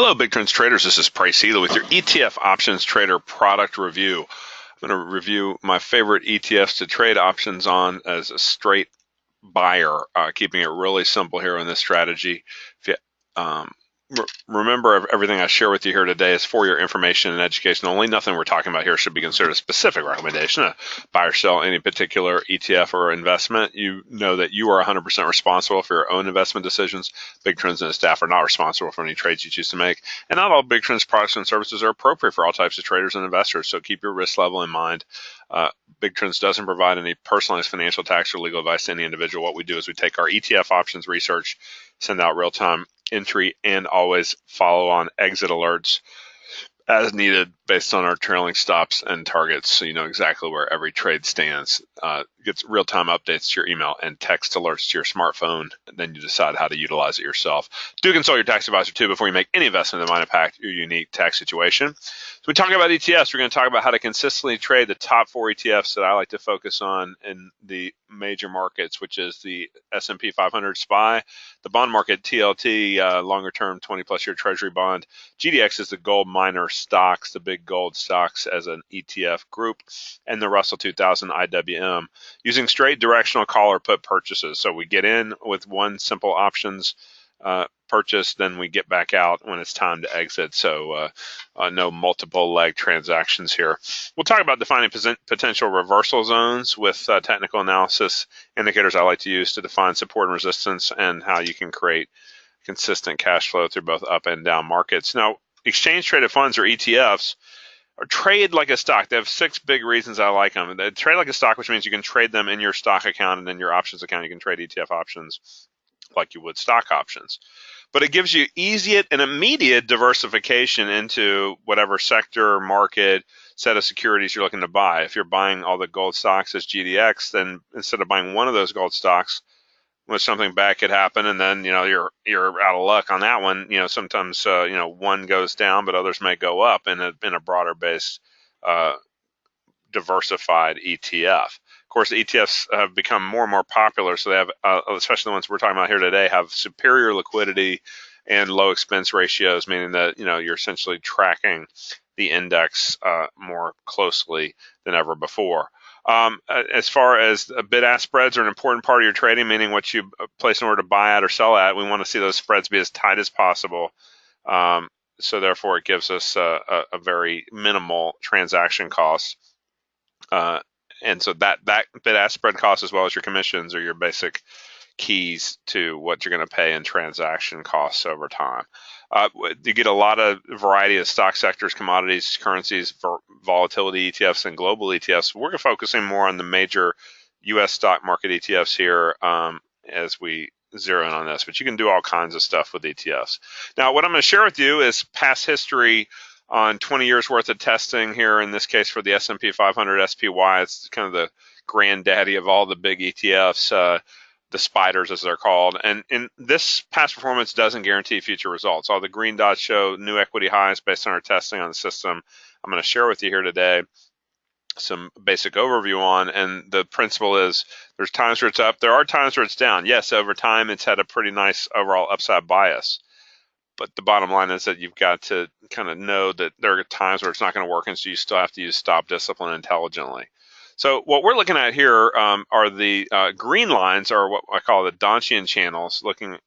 Hello, Big Trends traders. This is Price Healy with your ETF Options Trader product review. I'm going to review my favorite ETFs to trade options on as a straight buyer, keeping it really simple here in this strategy. If you, um, remember, everything I share with you here today is for your information and education only. Nothing we're talking about here should be considered a specific recommendation to buy or sell any particular ETF or investment. You know that you are 100% responsible for your own investment decisions. Big Trends and its staff are not responsible for any trades you choose to make. And not all Big Trends products and services are appropriate for all types of traders and investors, so keep your risk level in mind. Big Trends doesn't provide any personalized financial, tax, or legal advice to any individual. What we do is we take our ETF options research, send out real-time entry, and always follow on exit alerts as needed based on our trailing stops and targets, so you know exactly where every trade stands. Gets real-time updates to your email and text alerts to your smartphone, and then you decide how to utilize it yourself. Do consult your tax advisor too before you make any investment that might impact your unique tax situation. So we talk about ETFs. We're going to talk about how to consistently trade the top 4 ETFs that I like to focus on in the major markets, which is the S&P 500 SPY, the bond market TLT, longer-term 20-plus year Treasury bond. GDX is the gold miner stocks, the big gold stocks as an ETF group, and the Russell 2000 IWM, using straight directional call or put purchases. So we get in with one simple options purchase, then we get back out when it's time to exit. So no multiple leg transactions here. We'll talk about defining potential reversal zones with technical analysis indicators I like to use to define support and resistance, and how you can create consistent cash flow through both up and down markets. Now, exchange traded funds, or ETFs, or trade like a stock. They have 6 big reasons I like them. They trade like a stock, which means you can trade them in your stock account, and in your options account you can trade ETF options like you would stock options. But it gives you easy and immediate diversification into whatever sector, market, set of securities you're looking to buy. If you're buying all the gold stocks as GDX, then instead of buying one of those gold stocks, when something bad could happen, and then you're out of luck on that one. Sometimes one goes down, but others may go up in a broader based diversified ETF. Of course, the ETFs have become more and more popular, so they have, especially the ones we're talking about here today, have superior liquidity and low expense ratios, meaning that you're essentially tracking the index more closely than ever before. As far as bid-ask spreads are an important part of your trading, meaning what you place in order to buy at or sell at, we want to see those spreads be as tight as possible. So therefore, it gives us a very minimal transaction cost. And so that bid-ask spread cost, as well as your commissions, are your basic keys to what you're going to pay in transaction costs over time. You get a lot of variety of stock sectors, commodities, currencies, volatility ETFs, and global ETFs. We're focusing more on the major U.S. stock market ETFs here as we zero in on this, but you can do all kinds of stuff with ETFs. Now, what I'm going to share with you is past history on 20 years worth of testing here, in this case for the S&P 500 SPY. It's kind of the granddaddy of all the big ETFs, the spiders as they're called. And this past performance doesn't guarantee future results. All the green dots show new equity highs based on our testing on the system. I'm going to share with you here today some basic overview on, and the principle is there's times where it's up, there are times where it's down. Yes, over time it's had a pretty nice overall upside bias. But the bottom line is that you've got to kind of know that there are times where it's not going to work, and so you still have to use stop discipline intelligently. So what we're looking at here are the green lines, are what I call the Donchian channels, looking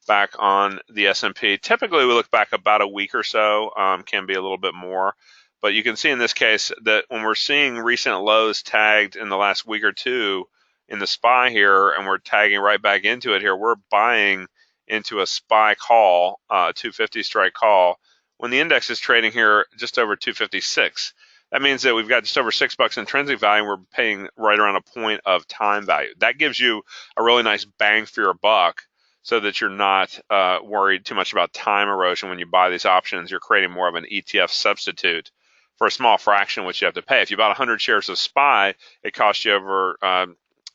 back on the S&P. Typically, we look back about a week or so, can be a little bit more. But you can see in this case that when we're seeing recent lows tagged in the last week or two in the SPY here, and we're tagging right back into it here, we're buying into a SPY call, 250 strike call, when the index is trading here just over 256. That means that we've got just over $6 intrinsic value, and we're paying right around a point of time value. That gives you a really nice bang for your buck, so that you're not worried too much about time erosion when you buy these options. You're creating more of an ETF substitute for a small fraction which you have to pay. If you bought 100 shares of SPY, it costs you over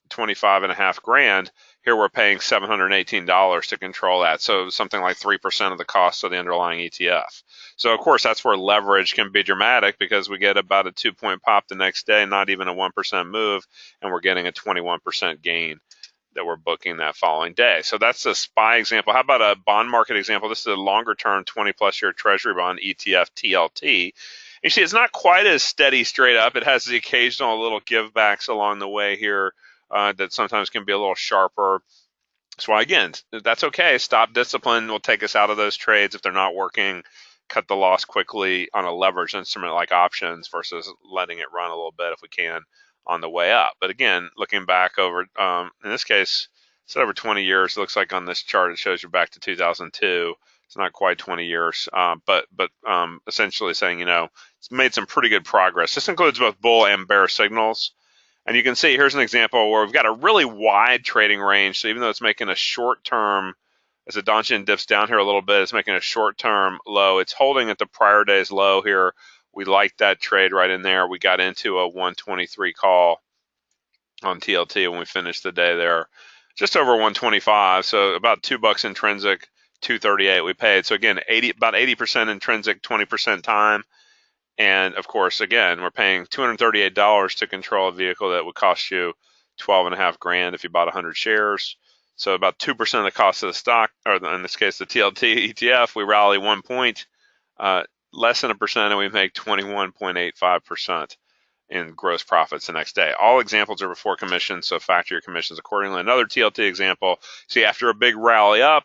25.5 grand. Here we're paying $718 to control that, so something like 3% of the cost of the underlying ETF. So of course that's where leverage can be dramatic, because we get about a 2-point pop the next day, not even a 1% move, and we're getting a 21% gain. that we're booking that following day. So that's a SPY example. How about a bond market example? This is a longer term 20 plus year treasury bond ETF TLT. You see, it's not quite as steady straight up. It has the occasional little give backs along the way here that sometimes can be a little sharper. So again, that's okay. Stop discipline will take us out of those trades if they're not working. Cut the loss quickly on a leveraged instrument like options versus letting it run a little bit if we can on the way up. But again, looking back over, in this case, it's over 20 years. It looks like on this chart it shows you back to 2002. It's not quite 20 years, but essentially saying, it's made some pretty good progress. This includes both bull and bear signals. And you can see here's an example where we've got a really wide trading range. So even though it's making a short term, as the Donchian dips down here a little bit, it's making a short term low. It's holding at the prior day's low here. We like that trade right in there. We got into a 123 call on TLT when we finished the day there, just over 125. So about $2 intrinsic, 238 we paid. So again, about 80% intrinsic, 20% time. And of course, again, we're paying $238 to control a vehicle that would cost you 12.5 grand if you bought 100 shares. So about 2% of the cost of the stock, or in this case, the TLT ETF, we rally 1 point, less than 1%, and we make 21.85% in gross profits the next day. All examples are before commission, so factor your commissions accordingly. Another TLT example, see after a big rally up,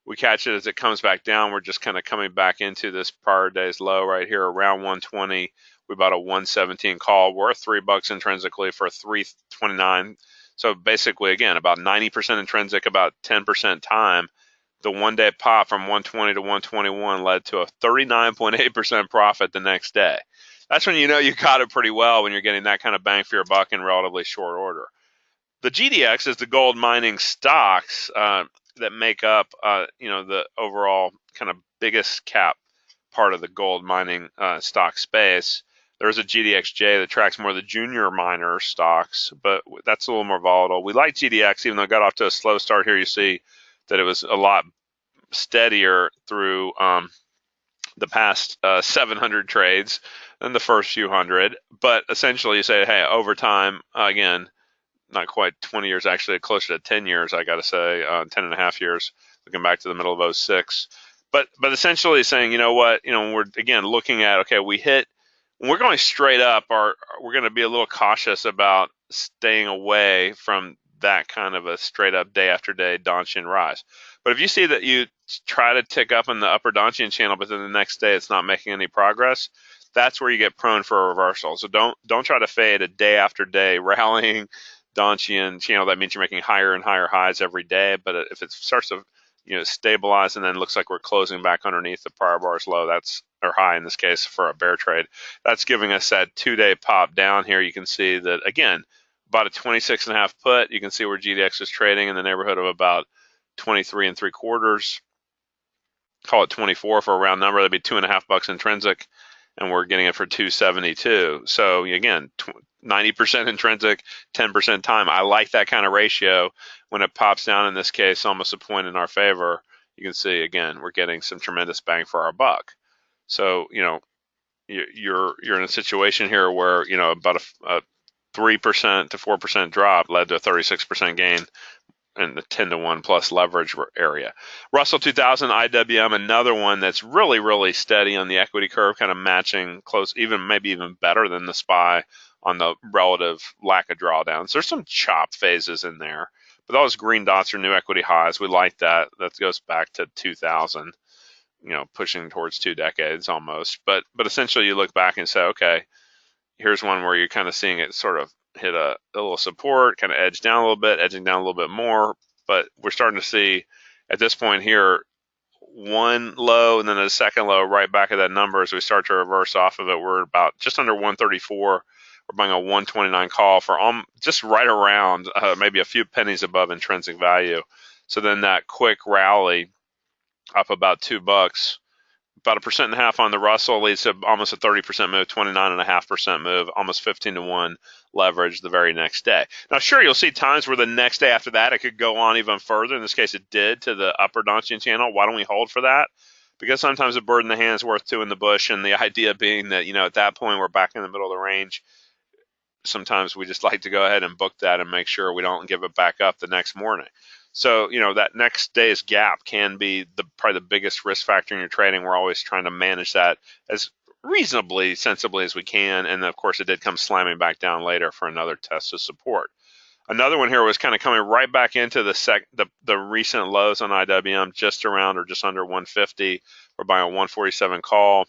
we catch it as it comes back down. We're just kind of coming back into this prior day's low right here around 120. We bought a 117 call worth $3 intrinsically for 329. So basically, again, about 90% intrinsic, about 10% time. The 1 day pop from 120 to 121 led to a 39.8% profit the next day. That's when you know you got it pretty well, when you're getting that kind of bang for your buck in relatively short order. The GDX is the gold mining stocks that make up, the overall kind of biggest cap part of the gold mining stock space. There's a GDXJ that tracks more of the junior miner stocks, but that's a little more volatile. We like GDX, even though it got off to a slow start here. You see that it was a lot steadier through the past 700 trades than the first few hundred. But essentially, you say, hey, over time, again, not quite 20 years, actually closer to 10 years, I got to say, 10 and a half years, looking back to the middle of '06. But essentially saying, you know what, we're, again, looking at, okay, when we're going straight up, we're going to be a little cautious about staying away from that kind of a straight up day after day Donchian rise. But if you see that you try to tick up in the upper Donchian channel, but then the next day it's not making any progress, that's where you get prone for a reversal. So don't try to fade a day after day rallying Donchian channel. That means you're making higher and higher highs every day. But if it starts to stabilize and then looks like we're closing back underneath the prior bar's low, or high in this case for a bear trade, that's giving us that 2 day pop down here. You can see that again, about a 26.5 put. You can see where GDX is trading in the neighborhood of about 23.75. Call it 24 for a round number. That'd be $2.5 intrinsic, and we're getting it for 272. So again, 90% intrinsic, 10% time. I like that kind of ratio. When it pops down, in this case, almost a point in our favor, you can see again we're getting some tremendous bang for our buck. So you're in a situation here where about a 3% to 4% drop led to a 36% gain in the 10-to-1 plus leverage area. Russell 2000 IWM, another one that's really, really steady on the equity curve, kind of matching close, maybe even better than the SPY on the relative lack of drawdowns. There's some chop phases in there, but those green dots are new equity highs. We like that. That goes back to 2000, pushing towards 2 decades almost. But essentially you look back and say, okay, here's one where you're kind of seeing it sort of hit a little support, kind of edge down a little bit, edging down a little bit more. But we're starting to see at this point here one low and then a second low right back at that number. As we start to reverse off of it, we're about just under 134. We're buying a 129 call for just right around maybe a few pennies above intrinsic value. So then that quick rally up about $2, about 1.5% on the Russell leads to almost a 30% move, 29.5% move, almost 15-to-1 leverage the very next day. Now, sure, you'll see times where the next day after that it could go on even further. In this case, it did to the upper Donchian channel. Why don't we hold for that? Because sometimes a bird in the hand is worth two in the bush, and the idea being that at that point we're back in the middle of the range. sometimes we just like to go ahead and book that and make sure we don't give it back up the next morning. So, that next day's gap can be probably the biggest risk factor in your trading. We're always trying to manage that as reasonably sensibly as we can. And of course, it did come slamming back down later for another test of support. Another one here was kind of coming right back into the recent lows on IWM, just around or just under 150. We're buying a 147 call,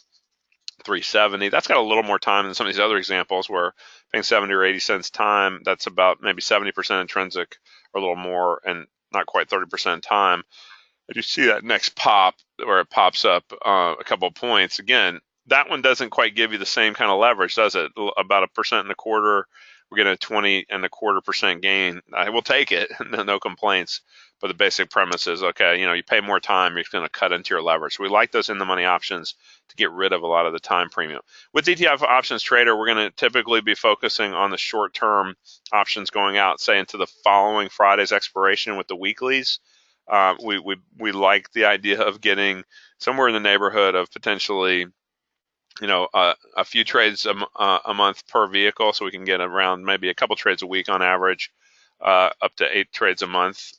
370. That's got a little more time than some of these other examples where paying 70 or 80 cents time, that's about maybe 70% intrinsic or a little more, and not quite 30% time. If you see that next pop where it pops up a couple of points, again, that one doesn't quite give you the same kind of leverage, does it? About 1.25%. We're getting a 20.25% gain. I will take it, no complaints. But the basic premise is, okay, you pay more time, you're going to cut into your leverage. So we like those in the money options to get rid of a lot of the time premium. With ETF Options Trader, we're going to typically be focusing on the short-term options going out, say, into the following Friday's expiration with the weeklies. We like the idea of getting somewhere in the neighborhood of potentially, a few trades a month per vehicle, so we can get around maybe a couple trades a week on average, up to 8 trades a month,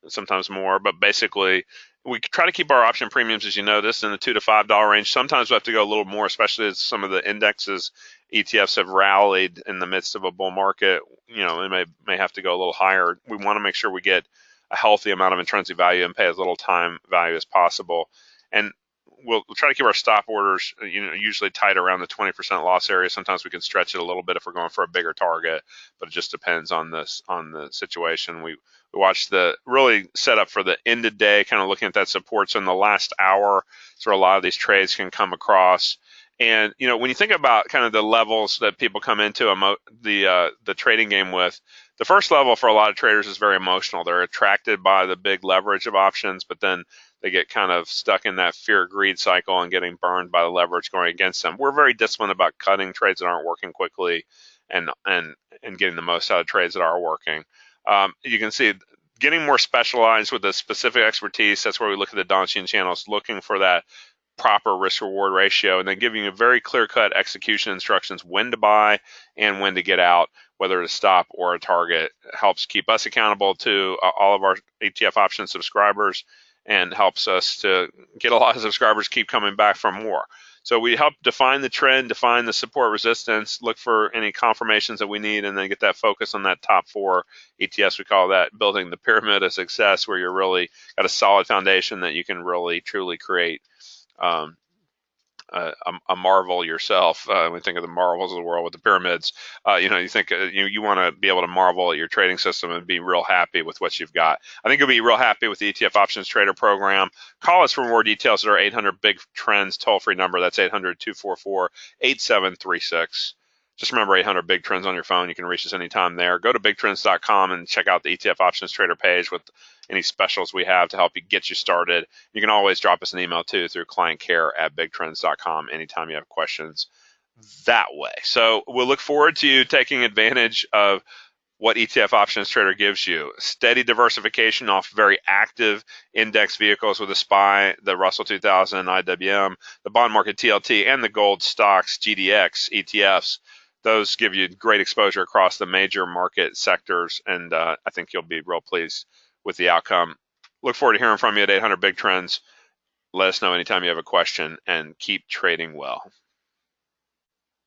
sometimes more. But basically, we try to keep our option premiums, as you noticed, in the $2 to $5 range. Sometimes we have to go a little more, especially as some of the indexes, ETFs have rallied in the midst of a bull market. We may have to go a little higher. We want to make sure we get a healthy amount of intrinsic value and pay as little time value as possible. And we'll try to keep our stop orders, usually tight around the 20% loss area. Sometimes we can stretch it a little bit if we're going for a bigger target, but it just depends on the situation. We watch the really set up for the end of day, kind of looking at that support. So in the last hour, so a lot of these trades can come across. And when you think about kind of the levels that people come into the trading game with, the first level for a lot of traders is very emotional. They're attracted by the big leverage of options, but then they get kind of stuck in that fear greed cycle and getting burned by the leverage going against them. We're very disciplined about cutting trades that aren't working quickly and getting the most out of trades that are working. You can see getting more specialized with the specific expertise. That's where we look at the Donchian channels, looking for that proper risk reward ratio, and then giving you very clear cut execution instructions when to buy and when to get out, whether to stop or a target. Helps keep us accountable to all of our ETF option subscribers, and helps us to get a lot of subscribers keep coming back for more. So we help define the trend, define the support resistance, look for any confirmations that we need, and then get that focus on that top 4 ETFs. We call that building the pyramid of success, where you're really got a solid foundation that you can really truly create a marvel yourself. We think of the marvels of the world with the pyramids. You think you want to be able to marvel at your trading system and be real happy with what you've got. I think you'll be real happy with the ETF Options Trader program. Call us for more details at our 800 Big Trends toll-free number. That's 800-244-8736. Just remember 800 Big Trends on your phone. You can reach us anytime there. Go to bigtrends.com and check out the ETF Options Trader page with any specials we have to help you get you started. You can always drop us an email too through clientcare@bigtrends.com anytime you have questions that way. So we'll look forward to you taking advantage of what ETF Options Trader gives you. Steady diversification off very active index vehicles with the SPY, the Russell 2000, IWM, the bond market TLT, and the gold stocks GDX ETFs. Those give you great exposure across the major market sectors, and I think you'll be real pleased with the outcome. Look forward to hearing from you at 800 Big Trends. Let us know anytime you have a question, and keep trading well.